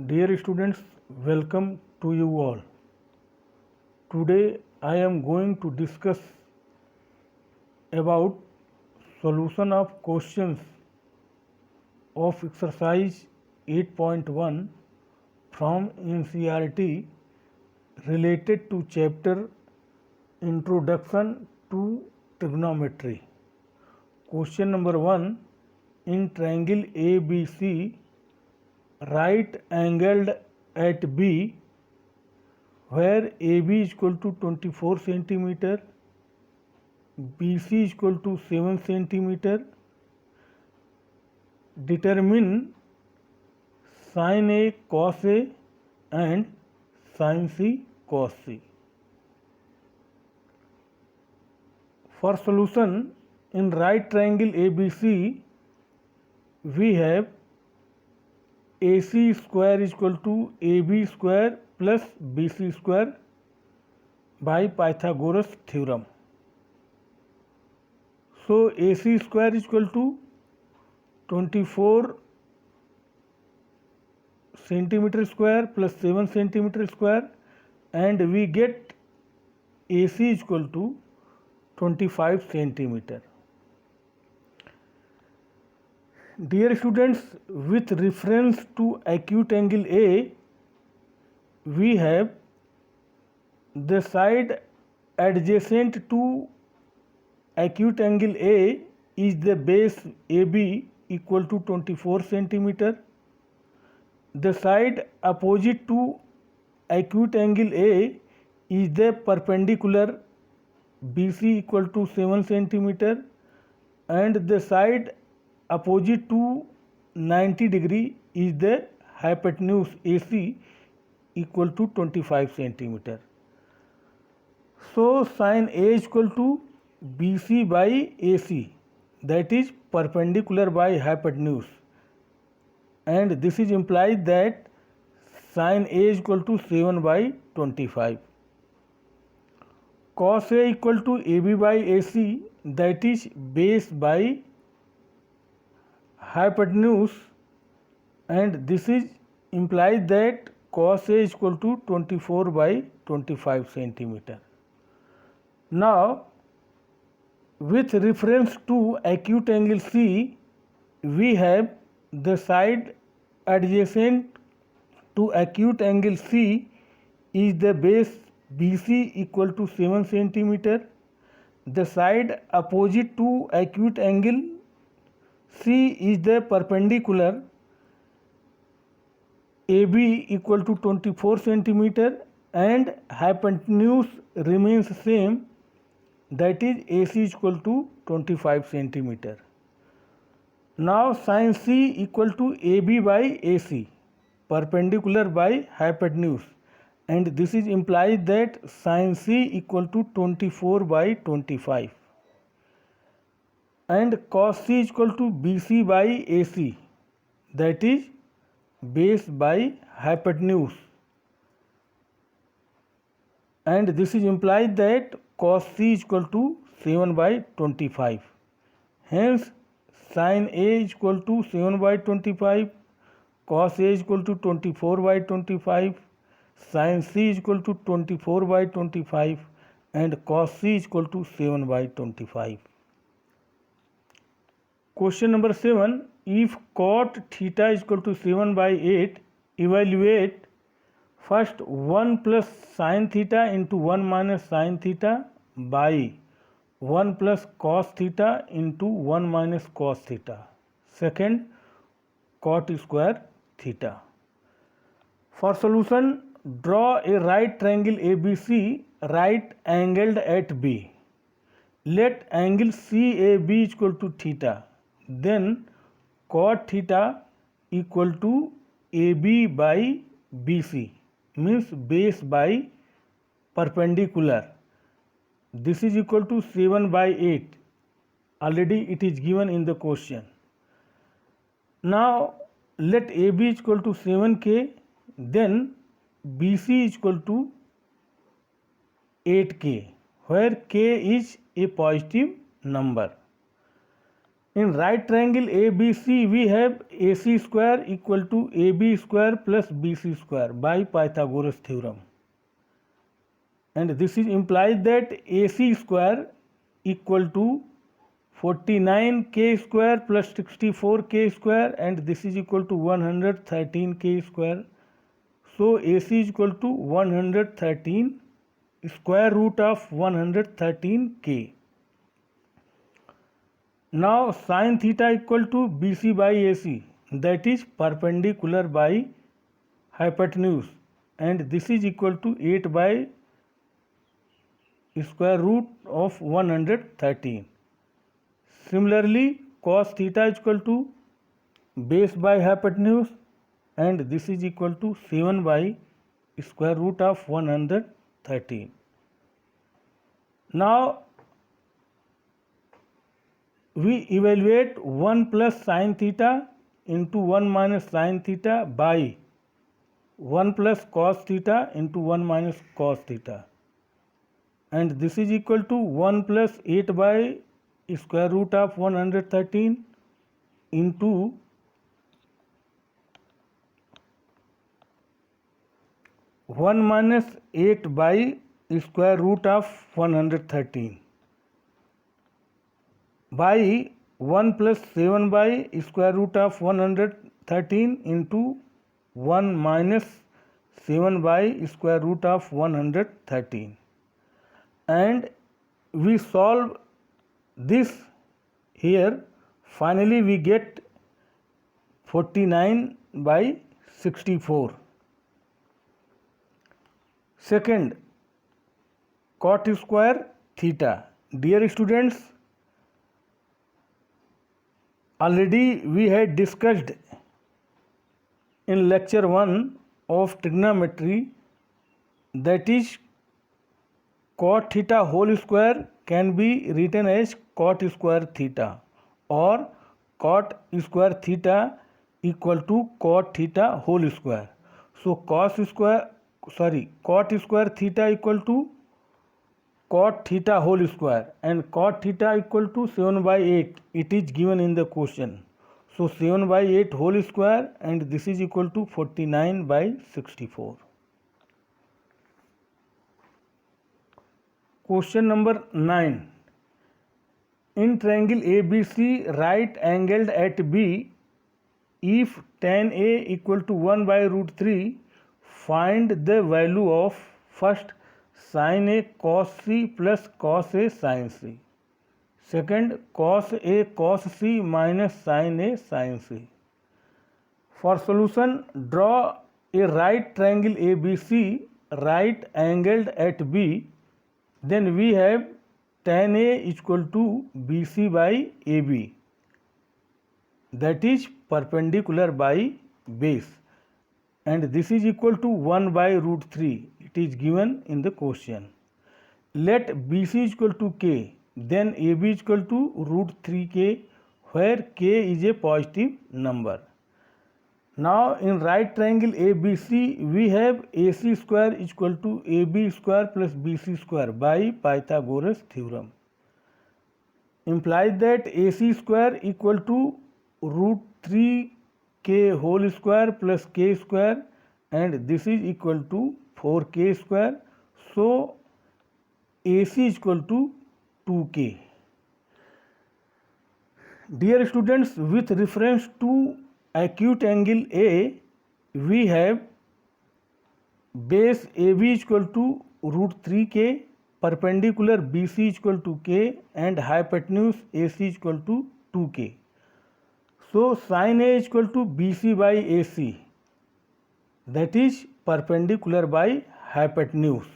Dear students, welcome to you all. Today I am going to discuss about solution of questions of exercise 8.1 from NCERT related to chapter Introduction to Trigonometry. Question number 1. In triangle ABC, right angled at B, where AB is equal to 24 centimeter, BC is equal to 7 centimeter, determine sin A cos A and sin C cos C. For solution in right triangle ABC, we have AC square is equal to AB square plus BC square by Pythagoras theorem. So AC square is equal to 24 centimeter square plus 7 centimeter square, and we get AC is equal to 25 centimeter. Dear students, with reference to acute angle A, we have the side adjacent to acute angle A is the base AB equal to 24 centimeter. The side opposite to acute angle A is the perpendicular BC equal to 7 centimeter, and the side opposite to 90 degree is the hypotenuse AC equal to 25 centimeter. So sin A is equal to BC by AC, that is perpendicular by hypotenuse, and this is implies that sin A is equal to 7 by 25. Cos A equal to AB by AC, that is base by hypotenuse, and this is implies that cos A is equal to 24 by 25 centimeter. Now, with reference to acute angle C, we have the side adjacent to acute angle C is the base BC equal to 7 centimeter. The side opposite to acute angle C is the perpendicular AB equal to 24 centimeter, and hypotenuse remains same, that is AC is equal to 25 centimeter. Now sin C equal to AB by AC, perpendicular by hypotenuse, and this is implies that sin C equal to 24 by 25, and cos C is equal to BC by AC, that is base by hypotenuse, and this is implies that cos C is equal to 7 by 25. Hence sin A is equal to 7 by 25, cos A is equal to 24 by 25, sin C is equal to 24 by 25, and cos C is equal to 7 by 25. Question number 7. If cot theta is equal to 7 by 8, evaluate first 1 plus sin theta into 1 minus sin theta by 1 plus cos theta into 1 minus cos theta. Second, cot square theta. For solution, draw a right triangle ABC right angled at B. Let angle CAB is equal to theta. Then cot theta equal to AB by BC, means base by perpendicular. This is equal to 7 by 8. Already it is given in the question. Now let AB is equal to 7K, then BC is equal to 8K, where K is a positive number. In right triangle ABC, we have AC square equal to AB square plus BC square by Pythagoras theorem. And this is implies that AC square equal to 49k square plus 64k square, and this is equal to 113k square. So AC is equal to 113 square root of 113k. Now sin theta equal to BC by AC, that is perpendicular by hypotenuse, and this is equal to 8 by square root of 113. Similarly, cos theta is equal to base by hypotenuse, and this is equal to 7 by square root of 113. Now we evaluate 1 plus sin theta into 1 minus sin theta by 1 plus cos theta into 1 minus cos theta, and this is equal to 1 plus 8 by square root of 113 into 1 minus 8 by square root of 113 by 1 plus 7 by square root of 113 into 1 minus 7 by square root of 113, and we solve this here. Finally we get 49 by 64. Second, cot square theta. Dear students, already we had discussed in lecture 1 of trigonometry, that is cot theta whole square can be written as cot square theta, or cot square theta equal to cot theta whole square. So cot square theta equal to cot theta whole square, and cot theta equal to 7 by 8. It is given in the question. So 7 by 8 whole square, and this is equal to 49 by 64. Question number 9. In triangle ABC, right angled at B, if tan A equal to 1 by root 3, find the value of first sin A cos C plus cos A sin C. Second, cos A cos C minus sin A sin C. For solution, draw a right triangle ABC right angled at B. Then we have tan A equal to BC by AB, that is perpendicular by base, and this is equal to 1 by root 3. It is given in the question. Let BC is equal to K, then AB is equal to root 3K, where K is a positive number. Now in right triangle ABC, we have AC square is equal to AB square plus BC square by Pythagoras theorem. Implies that AC square equal to root 3K whole square plus K square, and this is equal to 4K square. So AC is equal to 2K. Dear students, with reference to acute angle A, we have base AB is equal to root 3K, perpendicular BC is equal to K, and hypotenuse AC is equal to 2K. So sin A is equal to BC by AC, that is perpendicular by hypotenuse,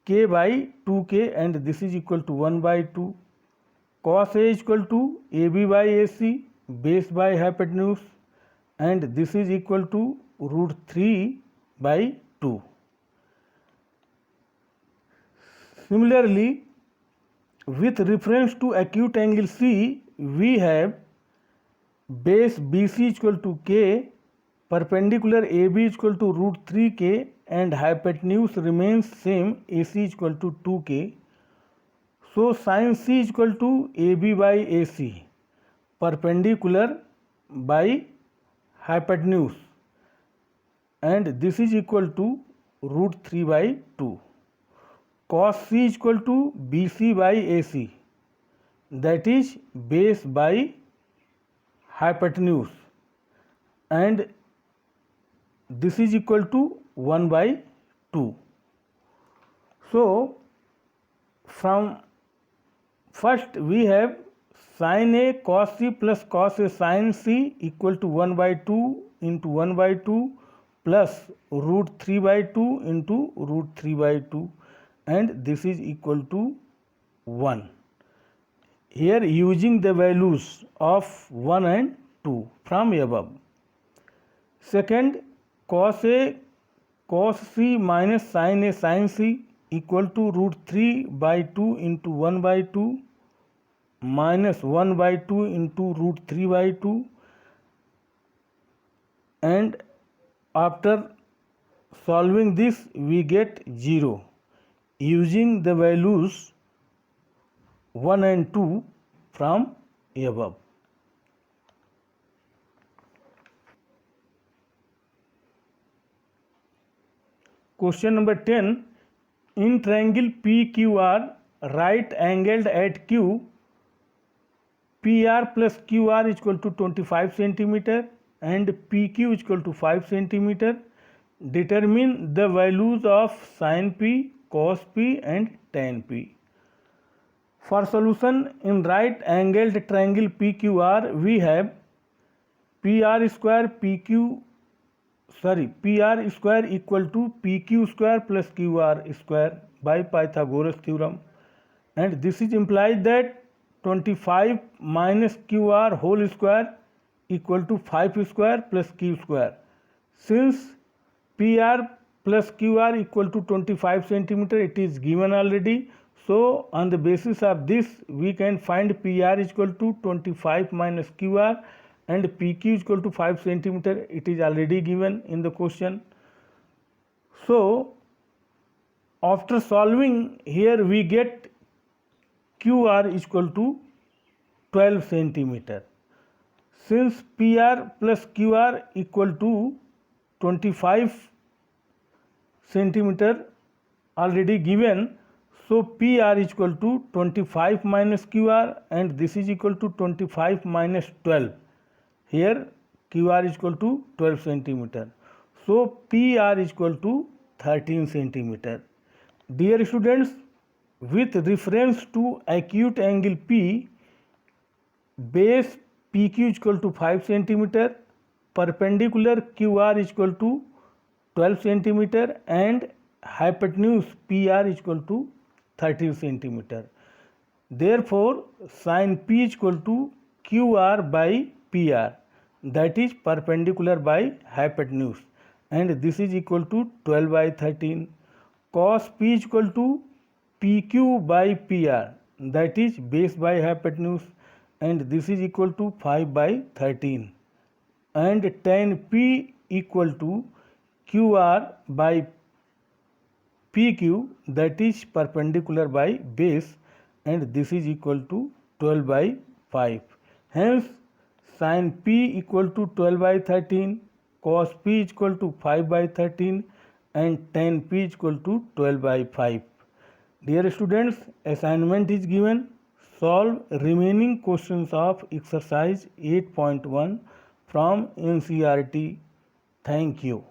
K by 2K, and this is equal to 1 by 2. Cos A is equal to AB by AC, base by hypotenuse, and this is equal to root 3 by 2. Similarly, with reference to acute angle C, we have base BC is equal to K, perpendicular AB is equal to root 3K, and hypotenuse remains same, AC is equal to 2K. So sin C is equal to AB by AC, perpendicular by hypotenuse, and this is equal to root 3 by 2. Cos C is equal to BC by AC, that is base by hypotenuse, and this is equal to 1 by 2. So from first we have sin A cos C plus cos A sin C equal to 1 by 2 into 1 by 2 plus root 3 by 2 into root 3 by 2, and this is equal to 1. Here using the values of 1 and 2 from above. Second, cos A cos C minus sin A sin C equal to root 3 by 2 into 1 by 2 minus 1 by 2 into root 3 by 2, and after solving this we get 0 using the values 1 and 2 from above. Question number 10. In triangle PQR, right angled at Q, PR plus QR is equal to 25 centimeter and PQ is equal to 5 centimeter. Determine the values of sin P, cos P and tan P. For solution in right angled triangle PQR, we have PR square equal to PQ square plus QR square by Pythagoras theorem, and this is implies that 25 minus QR whole square equal to 5 square plus Q square. Since PR plus QR equal to 25 centimeter, it is given already. So on the basis of this we can find PR is equal to 25 minus QR and PQ is equal to 5 centimeter. It is already given in the question. So after solving here we get QR is equal to 12 centimeter. Since PR plus QR equal to 25 centimeter already given, so PR is equal to 25 minus QR and this is equal to 25 minus 12. Here QR is equal to 12 centimeter. So PR is equal to 13 centimeter. Dear students, with reference to acute angle P, base PQ is equal to 5 centimeter, perpendicular QR is equal to 12 centimeter and hypotenuse PR is equal to 13 centimeter. Therefore, sin P is equal to QR by PR, that is perpendicular by hypotenuse, and this is equal to 12 by 13. Cos P is equal to PQ by PR, that is base by hypotenuse, and this is equal to 5 by 13. And tan P equal to QR by PQ, that is perpendicular by base, and this is equal to 12 by 5. Hence sin P equal to 12 by 13, cos P is equal to 5 by 13 and tan P is equal to 12 by 5. Dear students, assignment is given. Solve remaining questions of exercise 8.1 from NCERT. Thank you.